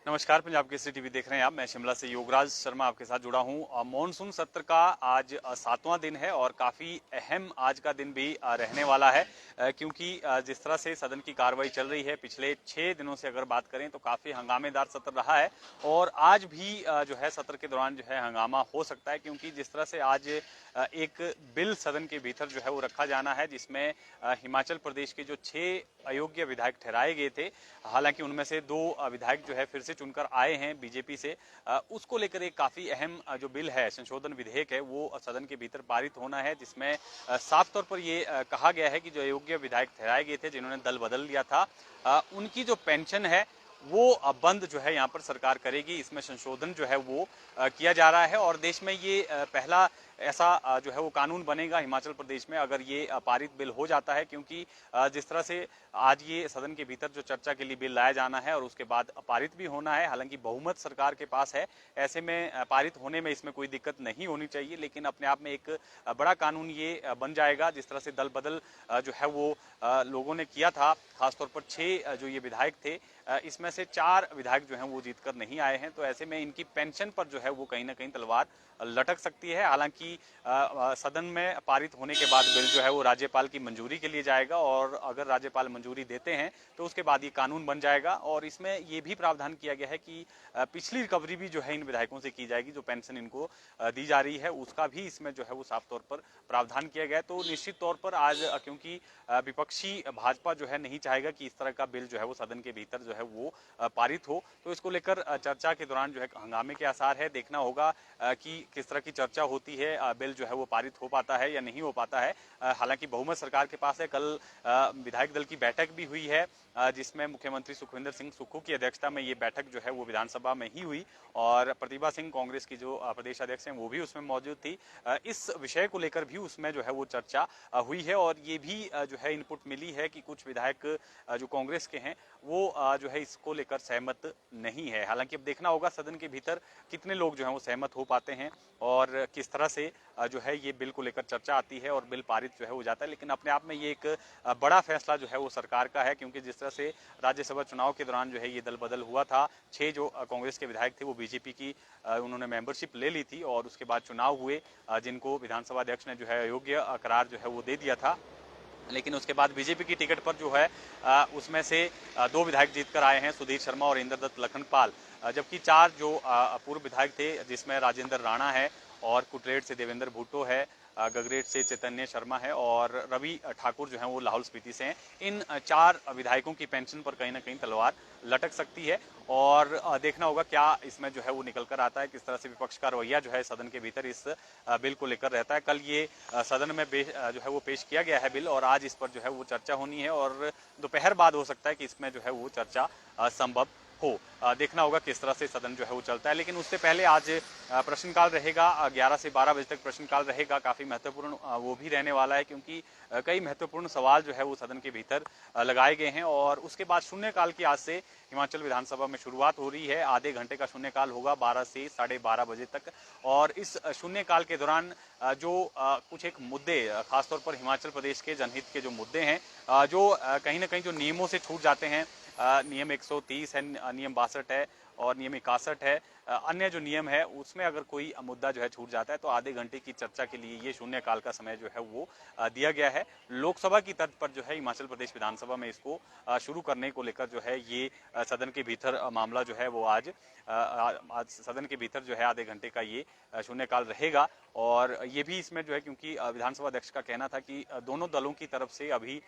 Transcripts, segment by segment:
नमस्कार, पंजाब केसरी टीवी देख रहे हैं आप। मैं शिमला से योगराज शर्मा आपके साथ जुड़ा हूं। मॉनसून सत्र का आज 7वां दिन है और काफी अहम आज का दिन भी रहने वाला है, क्योंकि जिस तरह से सदन की कार्रवाई चल रही है पिछले 6 दिनों से अगर बात करें तो काफी हंगामेदार सत्र रहा है और आज भी जो है सत्र के दौरान जो है हंगामा हो सकता है, क्योंकि जिस तरह से आज एक बिल सदन के भीतर जो है वो रखा जाना है जिसमें हिमाचल प्रदेश के जो 6 अयोग्य विधायक ठहराए गए थे, हालांकि उनमें से 2 विधायक जो है फिर से चुनकर आए हैं बीजेपी से, उसको लेकर एक काफी अहम जो बिल है, संशोधन विधेयक है, वो सदन के भीतर पारित होना है, जिसमें साफ तौर पर ये कहा गया है कि जो अयोग्य विधायक ठहराए गए थे जिन्होंने दल बदल लिया था, उनकी जो पेंशन है वो बंद जो है यहाँ पर सरकार करेगी। इसमें संशोधन जो है वो किया जा रहा है और देश में ये पहला ऐसा जो है वो कानून बनेगा हिमाचल प्रदेश में अगर ये पारित बिल हो जाता है, क्योंकि जिस तरह से आज ये सदन के भीतर जो चर्चा के लिए बिल लाया जाना है और उसके बाद पारित भी होना है, हालांकि बहुमत सरकार के पास है, ऐसे में पारित होने में इसमें कोई दिक्कत नहीं होनी चाहिए, लेकिन अपने आप में एक बड़ा कानून ये बन जाएगा। जिस तरह से दल बदल जो है वो लोगों ने किया था, खासतौर पर 6 जो ये विधायक थे, इसमें से 4 विधायक जो हैं वो जीतकर नहीं आए हैं, तो ऐसे में इनकी पेंशन पर जो है वो कहीं ना कहीं तलवार लटक सकती है। हालांकि सदन में पारित होने के बाद बिल जो है वो राज्यपाल की मंजूरी के लिए जाएगा और अगर राज्यपाल मंजूरी देते हैं तो उसके बाद ये कानून बन जाएगा और इसमें ये भी प्रावधान किया गया है कि पिछली रिकवरी भी जो है इन विधायकों से की जाएगी, जो पेंशन इनको दी जा रही है उसका भी इसमें जो है वो साफ तौर पर प्रावधान किया गया है। तो निश्चित तौर पर आज क्योंकि विपक्षी भाजपा जो है नहीं चाहेगा कि इस तरह का बिल जो है वो सदन के भीतर जो है वो पारित हो, तो इसको लेकर चर्चा के दौरान जो है हंगामे के आसार है। देखना होगा कि किस तरह की चर्चा होती है, बिल जो है वो पारित हो पाता है या नहीं हो पाता है। हालांकि बहुमत सरकार के पास है। कल विधायक दल की बैठक भी हुई है जिसमें मुख्यमंत्री सुखविंदर सिंह सुक्खू की अध्यक्षता में ये बैठक जो है वो विधानसभा में ही हुई और प्रतिभा सिंह कांग्रेस की जो प्रदेश अध्यक्ष हैं वो भी उसमें मौजूद थी। इस विषय को लेकर भी उसमें जो है वो चर्चा हुई है और ये भी जो है इनपुट मिली है कि कुछ विधायक जो कांग्रेस के हैं वो जो है इसको लेकर सहमत नहीं है। हालांकि अब देखना होगा सदन के भीतर कितने लोग जो है वो सहमत हो पाते हैं और किस तरह से जो है ये बिल को लेकर चर्चा आती है और बिल पारित जो है हो जाता है। लेकिन अपने आप में ये एक बड़ा फैसला जो है वो सरकार का है, क्योंकि जिस तरह से राज्यसभा चुनाव के दौरान जो है ये दल बदल हुआ था, 6 जो कांग्रेस के विधायक थे वो बीजेपी की उन्होंने मेंबरशिप ले ली थी और उसके बाद चुनाव हुए जिनको विधानसभा अध्यक्ष ने जो है अयोग्य करार जो है वो दे दिया था, लेकिन उसके बाद बीजेपी की टिकट पर जो है उसमें से 2 विधायक जीतकर आए हैं, सुधीर शर्मा और इंद्रदत्त लखनपाल, जबकि 4 जो पूर्व विधायक थे जिसमें राजेंद्र राणा है और कुटरेट से देवेंद्र भुट्टो है, गगरेट से चैतन्य शर्मा है और रवि ठाकुर जो है वो लाहौल स्पीति से हैं। इन 4 विधायकों की पेंशन पर कहीं ना कहीं तलवार लटक सकती है और देखना होगा क्या इसमें जो है वो निकल कर आता है, किस तरह से विपक्ष का रवैया जो है सदन के भीतर इस बिल को लेकर रहता है। कल ये सदन में जो है वो पेश किया गया है बिल और आज इस पर जो है वो चर्चा होनी है और दोपहर बाद हो सकता है कि इसमें जो है वो चर्चा संभव हो। देखना होगा किस तरह से सदन जो है वो चलता है। लेकिन उससे पहले आज प्रश्नकाल रहेगा, 11 से 12 बजे तक प्रश्नकाल रहेगा, काफी महत्वपूर्ण वो भी रहने वाला है, क्योंकि कई महत्वपूर्ण सवाल जो है वो सदन के भीतर लगाए गए हैं और उसके बाद शून्यकाल की आज से हिमाचल विधानसभा में शुरुआत हो रही है। आधे घंटे का शून्यकाल होगा 12 से 12:30 बजे तक और इस शून्यकाल के दौरान जो कुछ एक मुद्दे, खासतौर पर हिमाचल प्रदेश के जनहित के जो मुद्दे हैं, जो कहीं ना कहीं जो नियमों से छूट जाते हैं, नियम 130 है, नियम 62 है और नियम 61 है, अन्य जो नियम है उसमें अगर कोई मुद्दा जो है छूट जाता है तो आधे घंटे की चर्चा के लिए ये शून्यकाल का समय जो है वो दिया गया है। लोकसभा की तर्ज पर जो है हिमाचल प्रदेश विधानसभा में इसको शुरू करने को लेकर जो है ये सदन के भीतर मामला जो है वो आज सदन के भीतर जो है आधे घंटे का ये शून्यकाल रहेगा और ये भी इसमें जो है, क्योंकि विधानसभा अध्यक्ष का कहना था कि दोनों दलों की तरफ से अभी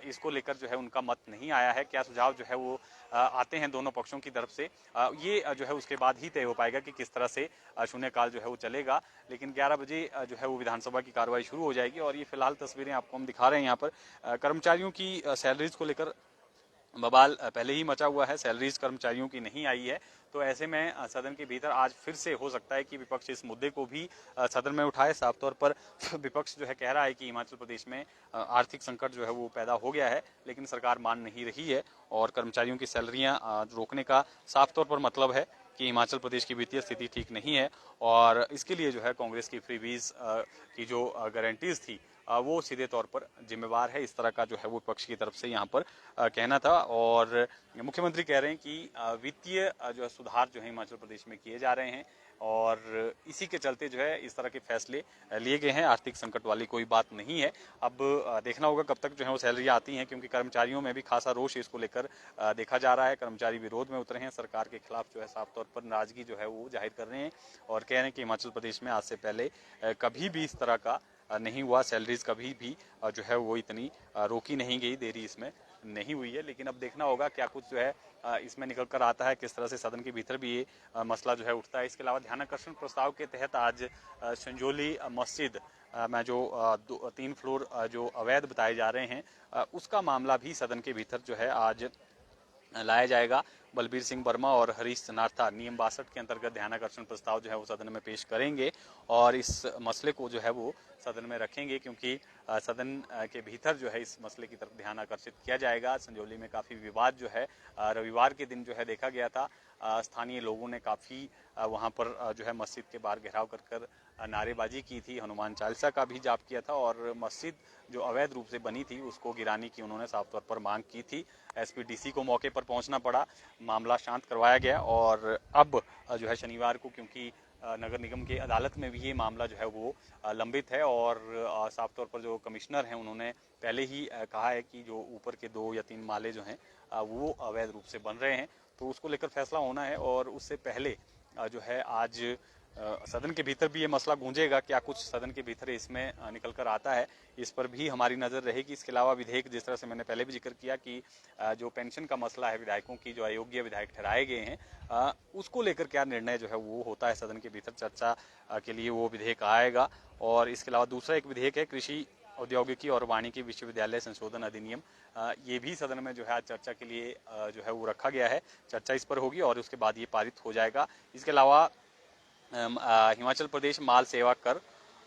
इसको लेकर जो है उनका मत नहीं आया है, क्या सुझाव जो है वो आते हैं दोनों पक्षों की तरफ से, ये जो है उसके बाद ही तय हो पाएगा कि किस तरह से शून्यकाल जो है वो चलेगा। लेकिन 11 बजे जो है वो विधानसभा की कार्रवाई शुरू हो जाएगी और ये फिलहाल तस्वीरें आपको हम दिखा रहे हैं। यहाँ पर कर्मचारियों की सैलरीज को लेकर बवाल पहले ही मचा हुआ है, सैलरीज कर्मचारियों की नहीं आई है, तो ऐसे में सदन के भीतर आज फिर से हो सकता है कि विपक्ष इस मुद्दे को भी सदन में उठाए। साफ तौर पर विपक्ष जो है कह रहा है कि हिमाचल प्रदेश में आर्थिक संकट जो है वो पैदा हो गया है, लेकिन सरकार मान नहीं रही है और कर्मचारियों की सैलरियां रोकने का साफ तौर पर मतलब है कि हिमाचल प्रदेश की वित्तीय स्थिति ठीक नहीं है और इसके लिए जो है कांग्रेस की फ्रीबीज की जो गारंटीज थी वो सीधे तौर पर जिम्मेवार है, इस तरह का जो है वो विपक्ष की तरफ से यहाँ पर कहना था। और मुख्यमंत्री कह रहे हैं कि वित्तीय जो है सुधार जो है हिमाचल प्रदेश में किए जा रहे हैं और इसी के चलते जो है इस तरह के फैसले लिए गए हैं। आर्थिक संकट वाली कोई बात नहीं है। अब देखना होगा कब तक जो है वो सैलरी आती हैं, क्योंकि कर्मचारियों में भी खासा रोष इसको लेकर देखा जा रहा है। कर्मचारी विरोध में उतरे हैं, सरकार के खिलाफ जो है साफ तौर पर नाराजगी जो है वो जाहिर कर रहे हैं और कह रहे हैं कि हिमाचल प्रदेश में आज से पहले कभी भी इस तरह का नहीं हुआ। सैलरीज कभी भी जो है वो इतनी रोकी नहीं गई, देरी इसमें नहीं हुई है। लेकिन अब देखना होगा क्या कुछ जो है इसमें निकल कर आता है, किस तरह से सदन के भीतर भी ये मसला जो है उठता है। इसके अलावा ध्यानाकर्षण प्रस्ताव के तहत आज संजोली मस्जिद में जो 3 फ्लोर जो अवैध बताए जा रहे हैं उसका मामला भी सदन के भीतर जो है आज लाया जाएगा। बलबीर सिंह वर्मा और हरीश नारथा नियम 62 के अंतर्गत ध्यानाकर्षण प्रस्ताव जो है वो सदन में पेश करेंगे और इस मसले को जो है वो सदन में रखेंगे, क्योंकि सदन के भीतर जो है इस मसले की तरफ ध्यान आकर्षित किया जाएगा। संजौली में काफी विवाद जो है रविवार के दिन जो है देखा गया था। स्थानीय लोगों ने काफी वहां पर जो है मस्जिद के बाहर घेराव कर नारेबाजी की थी, हनुमान चालीसा का भी जाप किया था और मस्जिद जो अवैध रूप से बनी थी उसको गिराने की उन्होंने साफ तौर पर मांग की थी। एसपीडीसी को मौके पर पहुंचना पड़ा, मामला शांत करवाया गया और अब जो है शनिवार को, क्योंकि नगर निगम की अदालत में भी ये मामला जो है वो लंबित है और साफ तौर पर जो कमिश्नर हैं उन्होंने पहले ही कहा है कि जो ऊपर के 2 या 3 माले जो हैं वो अवैध रूप से बन रहे हैं, तो उसको लेकर फैसला होना है। और उससे पहले जो है आज सदन के भीतर भी ये मसला गूंजेगा, क्या कुछ सदन के भीतर इसमें निकल कर आता है, इस पर भी हमारी नजर रहेगी। इसके अलावा विधेयक, जिस तरह से मैंने पहले भी जिक्र किया कि जो पेंशन का मसला है विधायकों की, जो अयोग्य विधायक ठहराए गए हैं उसको लेकर क्या निर्णय जो है वो होता है सदन के भीतर, चर्चा के लिए वो विधेयक आएगा। और इसके अलावा दूसरा एक विधेयक है कृषि औद्योगिकी और वानिकी विश्वविद्यालय संशोधन अधिनियम, ये भी सदन में जो है आज चर्चा के लिए जो है वो रखा गया है। चर्चा इस पर होगी और उसके बाद ये पारित हो जाएगा। इसके अलावा हिमाचल प्रदेश माल सेवा कर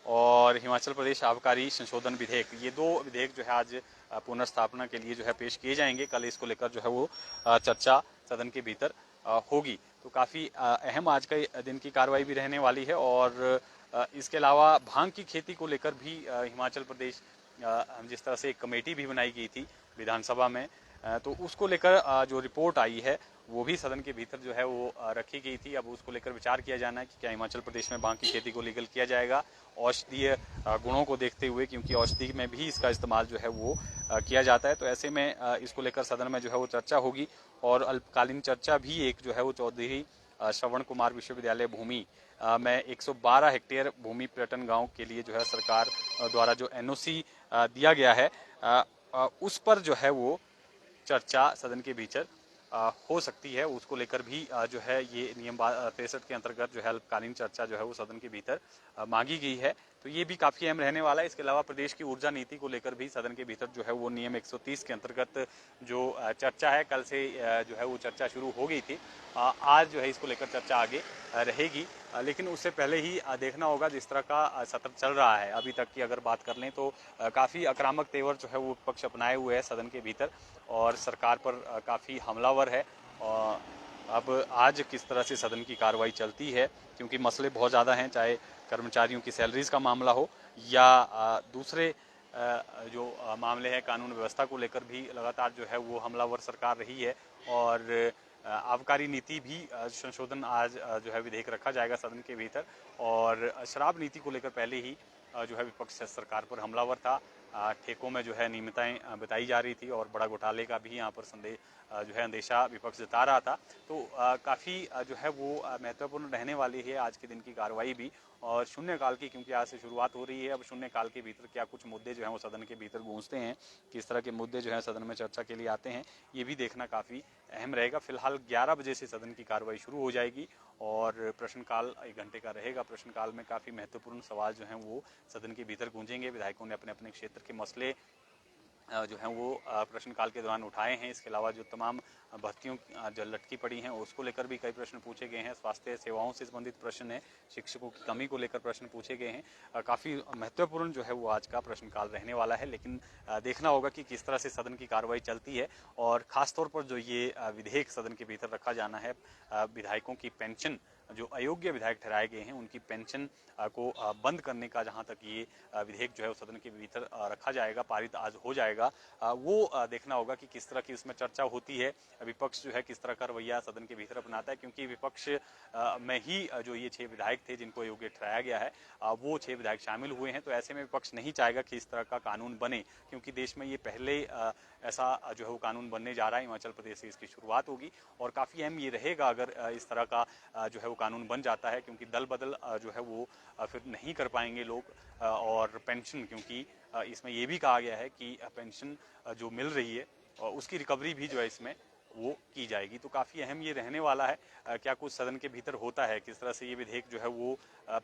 और हिमाचल प्रदेश आबकारी संशोधन विधेयक, ये 2 विधेयक जो है आज पुनर्स्थापना के लिए जो है पेश किए जाएंगे। कल इसको लेकर जो है वो चर्चा सदन के भीतर होगी। तो काफी अहम आज का दिन की कार्रवाई भी रहने वाली है। और इसके अलावा भांग की खेती को लेकर भी हिमाचल प्रदेश जिस तरह से एक कमेटी भी बनाई गई थी विधानसभा में, तो उसको लेकर जो रिपोर्ट आई है वो भी सदन के भीतर जो है वो रखी गई थी। अब उसको लेकर विचार किया जाना है कि क्या हिमाचल प्रदेश में भांग की खेती को लीगल किया जाएगा औषधीय गुणों को देखते हुए, क्योंकि औषधि में भी इसका इस्तेमाल जो है वो किया जाता है। तो ऐसे में इसको लेकर सदन में जो है वो चर्चा होगी। और अल्पकालीन चर्चा भी एक जो है वो चौधरी श्रवण कुमार विश्वविद्यालय भूमि में 112 हेक्टेयर भूमि पर्यटन गांव के लिए जो है सरकार द्वारा जो एनओसी दिया गया है उस पर जो है वो चर्चा सदन के भीतर हो सकती है। उसको लेकर भी जो है ये नियम 63 के अंतर्गत जो है अल्पकालीन चर्चा जो है वो सदन के भीतर मांगी गई है। तो ये भी काफी अहम रहने वाला है। इसके अलावा प्रदेश की ऊर्जा नीति को लेकर भी सदन के भीतर जो है वो नियम 130 के अंतर्गत जो चर्चा है, कल से जो है वो चर्चा शुरू हो गई थी, आज जो है इसको लेकर चर्चा आगे रहेगी। लेकिन उससे पहले ही देखना होगा जिस तरह का सत्र चल रहा है अभी तक की अगर बात कर लें तो काफी आक्रामक तेवर जो है वो विपक्ष अपनाए हुए है सदन के भीतर और सरकार पर काफी हमलावर है। और अब आज किस तरह से सदन की कार्रवाई चलती है, क्योंकि मसले बहुत ज़्यादा हैं, चाहे कर्मचारियों की सैलरीज का मामला हो या दूसरे जो मामले हैं कानून व्यवस्था को लेकर भी लगातार जो है वो हमलावर सरकार रही है। और आबकारी नीति भी संशोधन आज जो है विधेयक रखा जाएगा सदन के भीतर। और शराब नीति को लेकर पहले ही जो है विपक्ष सरकार पर हमलावर था, ठेकों में जो है नियमितताएं बताई जा रही थी और बड़ा घोटाले का भी यहाँ पर संदेह जो है अंदेशा विपक्ष जता रहा था। तो काफ़ी जो है वो महत्वपूर्ण रहने वाली है आज के दिन की कार्रवाई भी। और शून्यकाल की क्योंकि आज से शुरुआत हो रही है, अब शून्यकाल के भीतर क्या कुछ मुद्दे जो हैं वो सदन के भीतर गूंजते हैं, किस तरह के मुद्दे जो हैं सदन में चर्चा के लिए आते हैं, ये भी देखना काफ़ी अहम रहेगा। फिलहाल 11 बजे से सदन की कार्रवाई शुरू हो जाएगी और प्रश्नकाल 1 घंटे का रहेगा। प्रश्नकाल में काफ़ी महत्वपूर्ण सवाल जो हैं वो सदन के भीतर गूंजेंगे। विधायकों ने अपने अपने क्षेत्र के मसले जो हैं वो प्रश्नकाल के दौरान उठाए हैं। इसके अलावा जो तमाम भर्तियों जो लटकी पड़ी हैं उसको लेकर भी कई प्रश्न पूछे गए हैं। स्वास्थ्य सेवाओं से संबंधित प्रश्न है, शिक्षकों की कमी को लेकर प्रश्न पूछे गए हैं। काफ़ी महत्वपूर्ण जो है वो आज का प्रश्नकाल रहने वाला है। लेकिन देखना होगा कि किस तरह से सदन की कार्रवाई चलती है और ख़ासतौर पर जो ये विधेयक सदन के भीतर रखा जाना है विधायकों की पेंशन जो अयोग्य विधायक ठहराए गए हैं उनकी पेंशन को बंद करने का जहां तक ये विधेयक जो है सदन के भीतर रखा जाएगा, पारित आज हो जाएगा, वो देखना होगा कि किस तरह की उसमें चर्चा होती है, विपक्ष जो है किस तरह का रवैया सदन के भीतर अपनाता है, क्योंकि विपक्ष में ही जो ये 6 विधायक थे जिनको अयोग्य ठहराया गया है, वो 6 विधायक शामिल हुए हैं। तो ऐसे में विपक्ष नहीं चाहेगा कि इस तरह का कानून बने, क्योंकि देश में ये पहले ऐसा जो है वो कानून बनने जा रहा है। हिमाचल प्रदेश से इसकी शुरुआत होगी और काफ़ी अहम ये रहेगा अगर इस तरह का जो है वो कानून बन जाता है, क्योंकि दल बदल जो है वो फिर नहीं कर पाएंगे लोग। और पेंशन, क्योंकि इसमें ये भी कहा गया है कि पेंशन जो मिल रही है और उसकी रिकवरी भी जो है इसमें वो की जाएगी। तो काफ़ी अहम ये रहने वाला है, क्या कुछ सदन के भीतर होता है, किस तरह से ये विधेयक जो है वो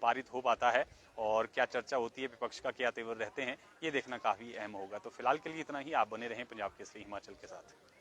पारित हो पाता है और क्या चर्चा होती है, विपक्ष का क्या तेवर रहते हैं, ये देखना काफ़ी अहम होगा। तो फिलहाल के लिए इतना ही। आप बने रहें पंजाब केसरी हिमाचल के साथ।